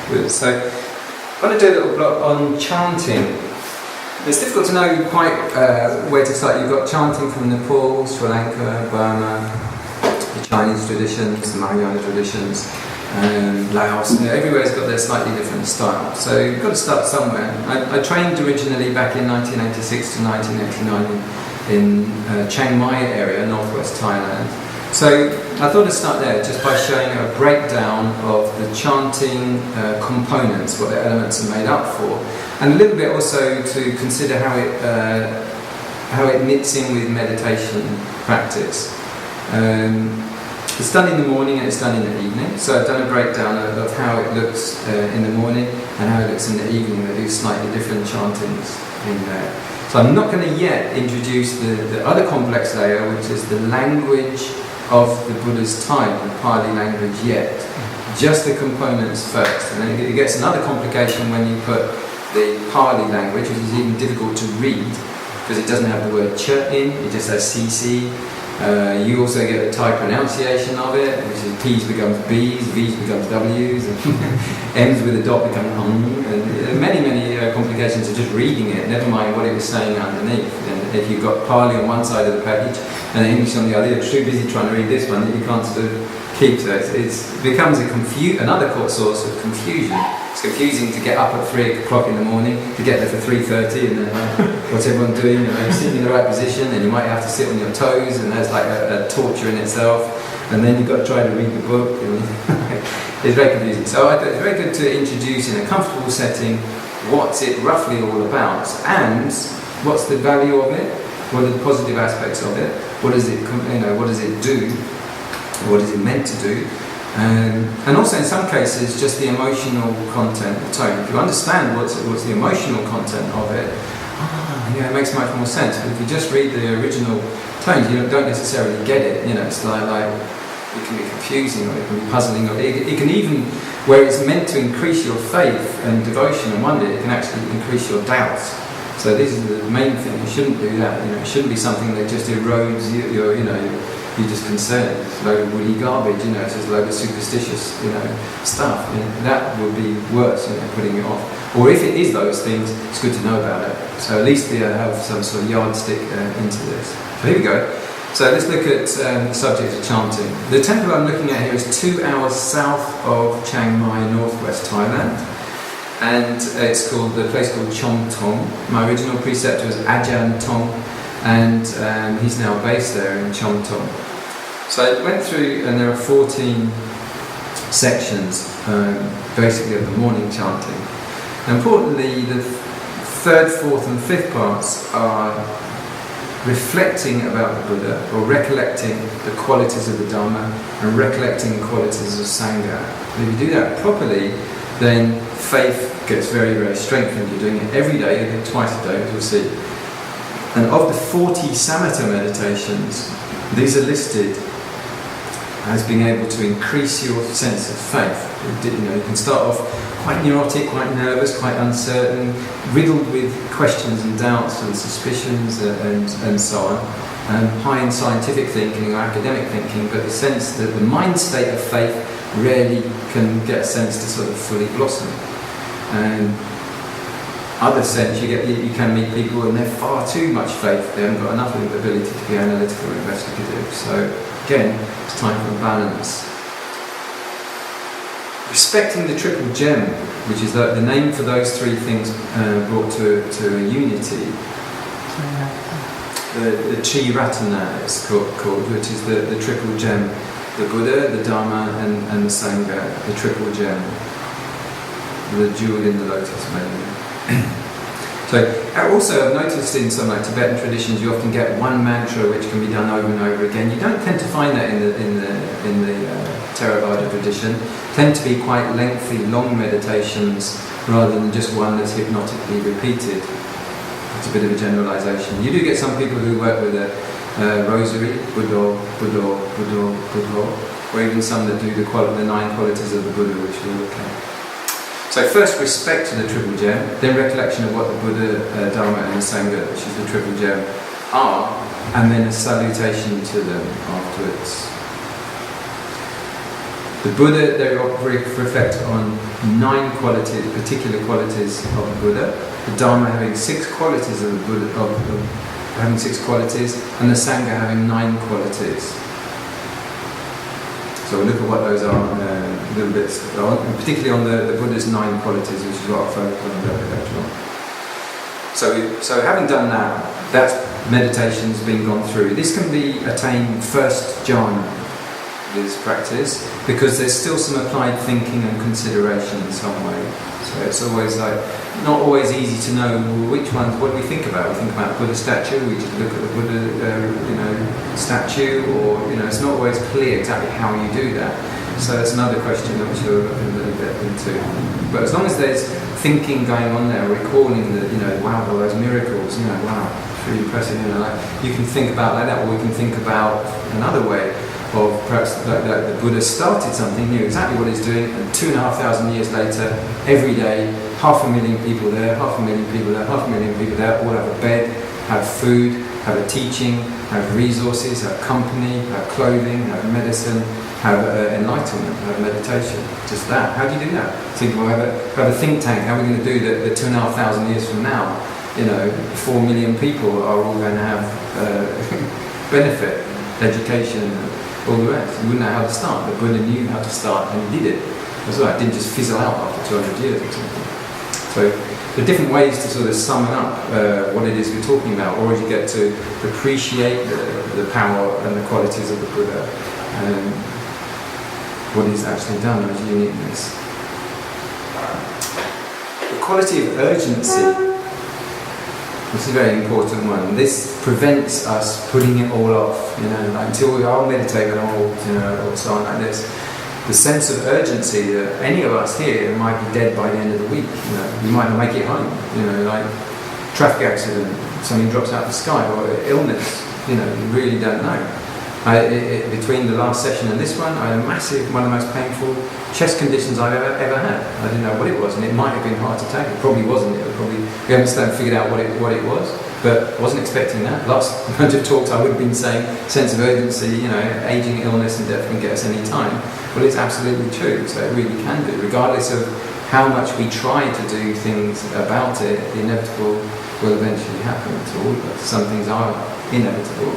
Good. So I'm going to do a little block on chanting. It's difficult to know quite where to start. You've got chanting from Nepal, Sri Lanka, Burma, the Chinese traditions, the Mahayana traditions, Laos. Everywhere's got their slightly different style. So you've got to start somewhere. I trained originally back in 1986 to 1989 in Chiang Mai area, northwest Thailand. So I thought I'd start there just by showing a breakdown of the chanting components, what the elements are made up for, and a little bit also to consider how it knits in with meditation practice. It's done in the morning and it's done in the evening. So I've done a breakdown of how it looks in the morning and how it looks in the evening. They do slightly different chantings in there. So I'm not going to yet introduce the other complex layer, which is the language of the Buddha's time, the Pali language yet. Just the components first. And then it gets another complication when you put the Pali language, which is even difficult to read, because it doesn't have the word ch in, it just has cc. You also get the Thai pronunciation of it, which is P's becomes B's, V's becomes W's, and M's with a dot become and many complications of just reading it, never mind what it was saying underneath. And if you've got Pali on one side of the page and English on the other, you're too busy trying to read this one that you can't sort of keep to it. It becomes another source of confusion. It's confusing to get up at 3 o'clock in the morning, to get there for 3:30, and then what's everyone doing? You're sitting in the right position, and you might have to sit on your toes, and that's like a torture in itself. And then you've got to try to read the book. It's very confusing. So I thought it's very good to introduce in a comfortable setting what's it roughly all about, and what's the value of it, what are the positive aspects of it, what does it do, what is it meant to do. And also in some cases just the emotional content, the tone. If you understand what's the emotional content of it, it makes much more sense. But if you just read the original tones, you don't necessarily get it. It's like it can be confusing, or it can be puzzling, or it can even, where it's meant to increase your faith and devotion and wonder, it can actually increase your doubts. So this is the main thing. You shouldn't do that. It shouldn't be something that just erodes you're just concerned. It's a load of woolly garbage, it's just a load of superstitious, stuff. That would be worse, putting it off. Or if it is those things, it's good to know about it. So at least we have some sort of yardstick into this. So here we go. So let's look at the subject of chanting. The temple I'm looking at here is 2 hours south of Chiang Mai, northwest Thailand. And it's called, the place called Chom Tong. My original preceptor was Ajahn Tong, and he's now based there in Chom Tong. So I went through, and there are 14 sections, basically, of the morning chanting. And importantly, the third, fourth and fifth parts are reflecting about the Buddha, or recollecting the qualities of the Dharma, and recollecting the qualities of Sangha. And if you do that properly, then faith gets very, very strengthened. You're doing it every day, you do it twice a day, as we'll see. And of the 40 samatha meditations, these are listed as being able to increase your sense of faith. You can start off quite neurotic, quite nervous, quite uncertain, riddled with questions and doubts and suspicions and so on, high in scientific thinking or academic thinking, but the sense that the mind state of faith rarely can get a sense to sort of fully blossom. And other sense, you can meet people and they're far too much faith, they haven't got enough ability to be analytical or investigative. So again, it's time for a balance. Respecting the triple gem, which is the name for those three things brought to a unity. The Chi Ratana is called, which is the triple gem. The Buddha, the Dharma and the Sangha, the triple gem. The jewel in the lotus, maybe. So, also I've noticed in some Tibetan traditions, you often get one mantra which can be done over and over again. You don't tend to find that in the Theravada tradition. Tend to be quite lengthy, long meditations rather than just one that's hypnotically repeated. It's a bit of a generalization. You do get some people who work with a rosary, Buddha, Buddha, Buddha, Buddha, or even some that do the 9 qualities of the Buddha, which we'll look at. So first, respect to the triple gem, then recollection of what the Buddha, Dharma and Sangha, which is the triple gem, are, and then a salutation to them afterwards. The Buddha, they reflect on 9 qualities, particular qualities of the Buddha. The Dharma having 6 qualities of the Buddha, having 6 qualities, and the Sangha having 9 qualities. So we'll look at what those are a little bit, particularly on the Buddha's 9 qualities, which is what I'll focus on a little bit later on. So having done that, that's meditation's been gone through. This can be attained first jhana, this practice, because there's still some applied thinking and consideration in some way. So it's always like, not always easy to know which ones, what do we think about? We think about the Buddha statue, we just look at the Buddha statue, or, it's not always clear exactly how you do that. So that's another question which we'll look a little bit into. But as long as there's thinking going on there, recalling that, wow, all those miracles, wow, it's really impressive, like, you can think about like that, or we can think about another way of perhaps that the Buddha started something, knew exactly what he's doing, and 2,500 years later, every day, 500,000 people there, 500,000 people there, 500,000 people there, all have a bed, have food, have a teaching, have resources, have company, have clothing, have medicine, have enlightenment, have meditation. Just that. How do you do that? Think, well, have a think tank. How are we going to do that 2,500 years from now? 4 million people are all going to have benefit, education, all the rest. You wouldn't know how to start. The Buddha knew how to start, and he did it. That's right. It didn't just fizzle out after 200 years or something. So there are different ways to sort of sum up what it is we're talking about, or as you get to appreciate the power and the qualities of the Buddha and what he's actually done, his uniqueness. The quality of urgency. This is a very important one. This prevents us putting it all off, like until we are meditating or so on like this. The sense of urgency that any of us here might be dead by the end of the week. We might not make it home. Like traffic accident, something drops out of the sky, or illness. You really don't know. Between the last session and this one, I had one of the most painful chest conditions I've ever had. I didn't know what it was, and it might have been heart attack. It probably wasn't. We haven't still figured out what it was, but I wasn't expecting that. Last bunch of talks I would have been saying, sense of urgency, aging, illness, and death can get us any time. Well, it's absolutely true. So it really can do, regardless of how much we try to do things about it. The inevitable will eventually happen to all of us. Some things are inevitable.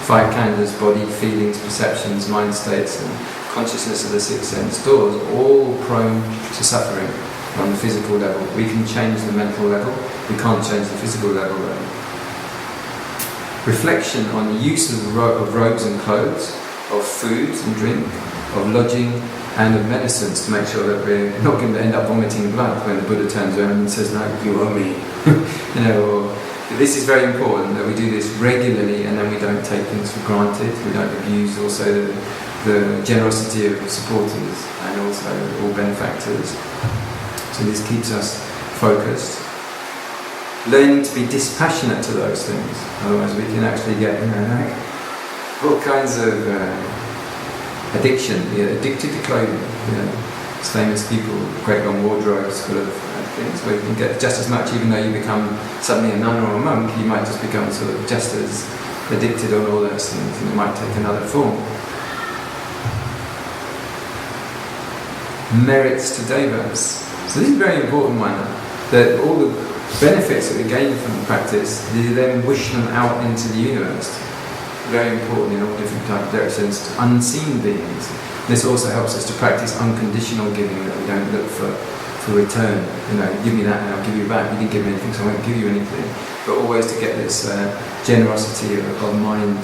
5 khandhas, body, feelings, perceptions, mind states, and consciousness of the 6 sense doors, all prone to suffering on the physical level. We can change the mental level, we can't change the physical level though. Reflection on the use of robes and clothes, of food and drink, of lodging and of medicines, to make sure that we're not going to end up vomiting blood when the Buddha turns around and says, no, you owe me. This is very important, that we do this regularly, and then we don't take things for granted. We don't abuse also the generosity of supporters and also all benefactors. So this keeps us focused. Learning to be dispassionate to those things, otherwise we can actually get all kinds of addiction. We're addicted to clothing. It's famous people, great long wardrobes full of things where you can get just as much, even though you become suddenly a nun or a monk, you might just become sort of just as addicted on all those things, and it might take another form. Merits to devas. So this is a very important one, that all the benefits that we gain from the practice, you then wish them out into the universe. Very important in all different types of directions, unseen beings. This also helps us to practice unconditional giving, that we don't look for return. Give me that and I'll give you back. You didn't give me anything, so I won't give you anything. But always to get this generosity of mind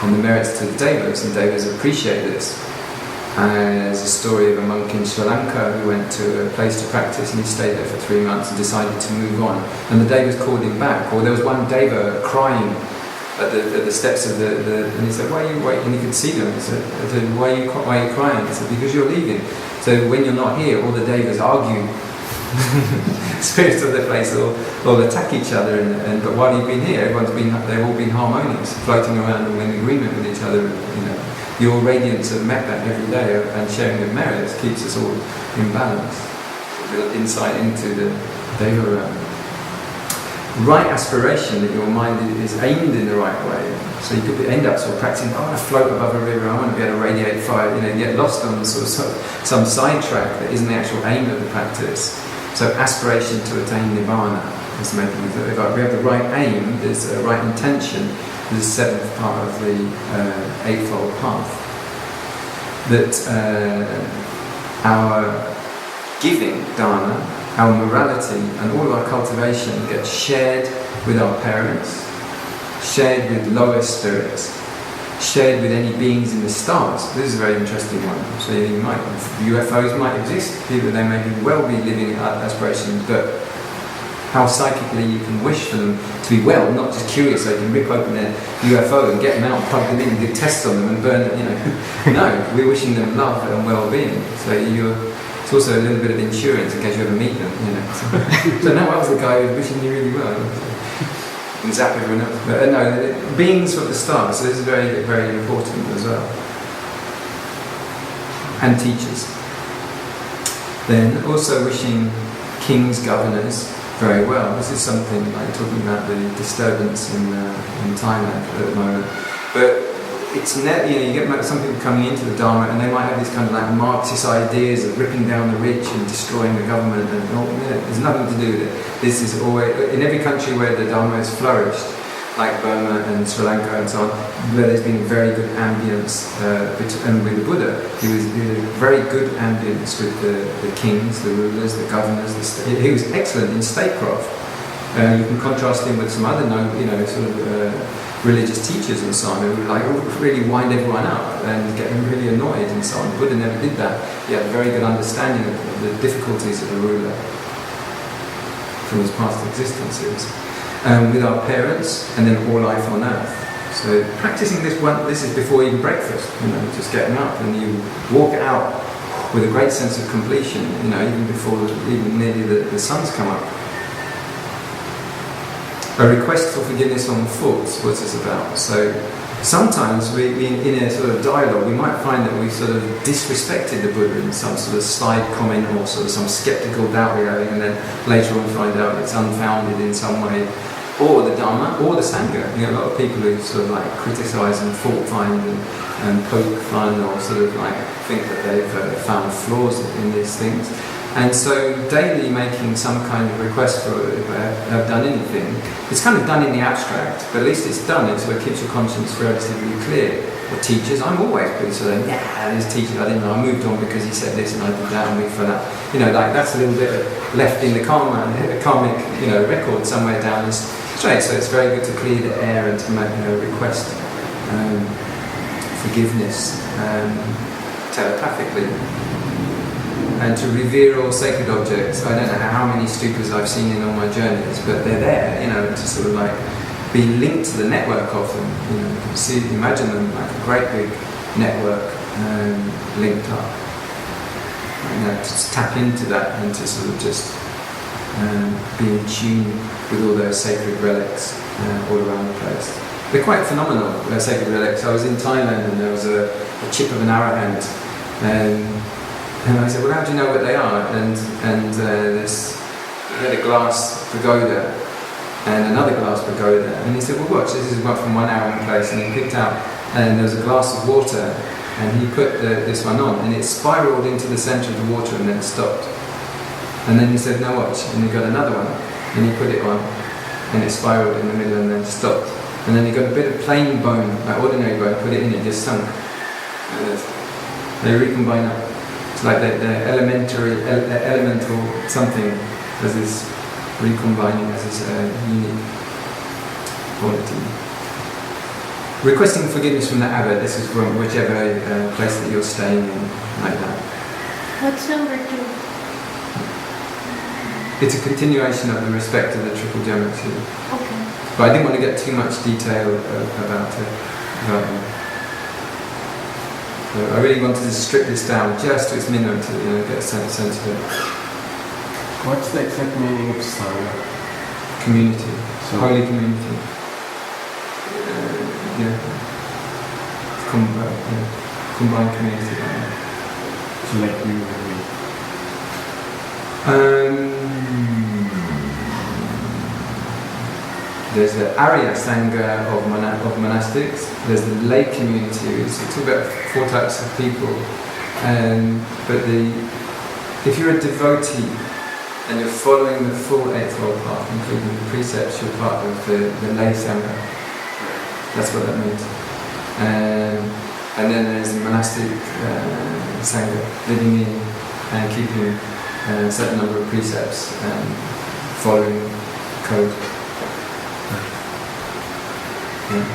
and the merits to the devas, and devas appreciate this. There's a story of a monk in Sri Lanka who went to a place to practice, and he stayed there for 3 months and decided to move on. And the devas called him back, or there was one deva crying at the steps of and he said, why are you waiting? And he could see them. He said, why are you crying? He said, because you're leaving. So when you're not here, all the devas argue spirits of the place, or attack each other. But while you've been here, they've all been harmonious, floating around all in agreement with each other. Your radiance of metta every day and sharing of merits keeps us all in balance. A little insight into the deva realm. right aspiration, that your mind is aimed in the right way. So you could end up sort of practicing, I want to float above a river, I want to be able to radiate fire, get lost on some sidetrack that isn't the actual aim of the practice. So aspiration to attain nirvana is making it. If we have the right aim, there's a right intention, there's the seventh part of the eightfold path. That our giving dharma, our morality and all of our cultivation gets shared with our parents, shared with lower spirits, shared with any beings in the stars. This is a very interesting one. So UFOs might exist, people they may well be living aspirations, but how psychically you can wish for them to be well, not just curious so you can rip open their UFO and get them out, plug them in, do tests on them and burn them, No, we're wishing them love and well-being. So it's also a little bit of insurance in case you ever meet them, So no, I was the guy who was wishing you really well. And zap everyone else. But no, beings from the stars, so this is very, very important as well. And teachers. Then also wishing kings, governors very well. This is something like talking about the disturbance in Thailand at the moment. But it's you get some people coming into the Dharma and they might have these kind of like Marxist ideas of ripping down the rich and destroying the government and all. There's nothing to do with it. This is always in every country where the Dharma has flourished, like Burma and Sri Lanka and so on, where there's been very good ambience and with the Buddha, he was a very good ambience with the kings, the rulers, the governors. He was excellent in statecraft. You can contrast him with some other religious teachers and so on, who would really wind everyone up and get them really annoyed and so on. Buddha never did that. He had a very good understanding of the difficulties of a ruler from his past existences. With our parents, and then all life on earth. So practicing this is before even breakfast, just getting up, and you walk out with a great sense of completion, even before nearly the sun's come up. A request for forgiveness on faults, what's this about? So sometimes we in a sort of dialogue, we might find that we've sort of disrespected the Buddha in some sort of side comment or sort of some skeptical doubt we're having, and then later on find out it's unfounded in some way. Or the Dharma, or the Sangha. A lot of people who sort of criticise and fault find and poke fun or sort of think that they've found flaws in these things. And so daily making some kind of request for if I have done anything, it's kind of done in the abstract, but at least it's done, and so it keeps your conscience relatively clear. Or teachers, I'm always good, so this teacher, I didn't know, I moved on because he said this and I did that and we fell out. That's a little bit left in the karmic, record somewhere down this straight, so it's very good to clear the air and to make request forgiveness telepathically. And to revere all sacred objects. I don't know how many stupas I've seen in all my journeys, but they're there, to sort of be linked to the network of them. Imagine them like a great big network linked up. To tap into that and to sort of just be in tune with all those sacred relics all around the place. They're quite phenomenal, sacred relics. I was in Thailand and there was a chip of an arahant. And I said, well, how do you know what they are? And he had a glass pagoda and another glass pagoda. And he said, well, watch, this is one from one Arahant place. And he picked out, and there was a glass of water, and he put this one on, and it spiraled into the centre of the water and then stopped. And then he said, now watch, and he got another one, and he put it on, and it spiraled in the middle and then stopped. And then he got a bit of plain bone, like ordinary bone, put it in, it just sunk. They recombine up. It's like the elemental something as is recombining as this unique quality. Requesting forgiveness from the abbot, this is from whichever place that you're staying in, like that. What's number 2? It's a continuation of the respect of the triple geometry. Okay. But I didn't want to get too much detail about it. So I really wanted to strip this down just to its minimum to get a sense of it. What's the exact meaning of Sangha? Community. So holy community. Combined community. So like you and me. There's the Arya Sangha of monastics. There's the lay community. So we talk about 4 types of people. But if you're a devotee and you're following the full Eightfold Path, including the precepts, you're part of the lay Sangha. That's what that means. And then there's the monastic Sangha, living in and keeping a certain number of precepts and following code. Yeah.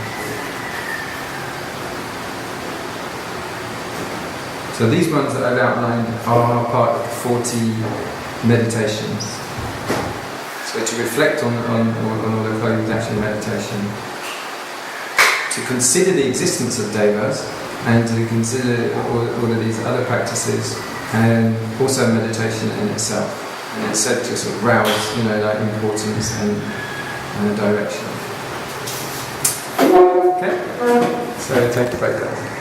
So these ones that I've outlined are part of the 40 meditations. So to reflect on all the code is actually meditation. To consider the existence of devas and to consider all of these other practices, and also meditation in itself. And it's said to sort of rouse, like importance and direction. Okay? So take a break, guys.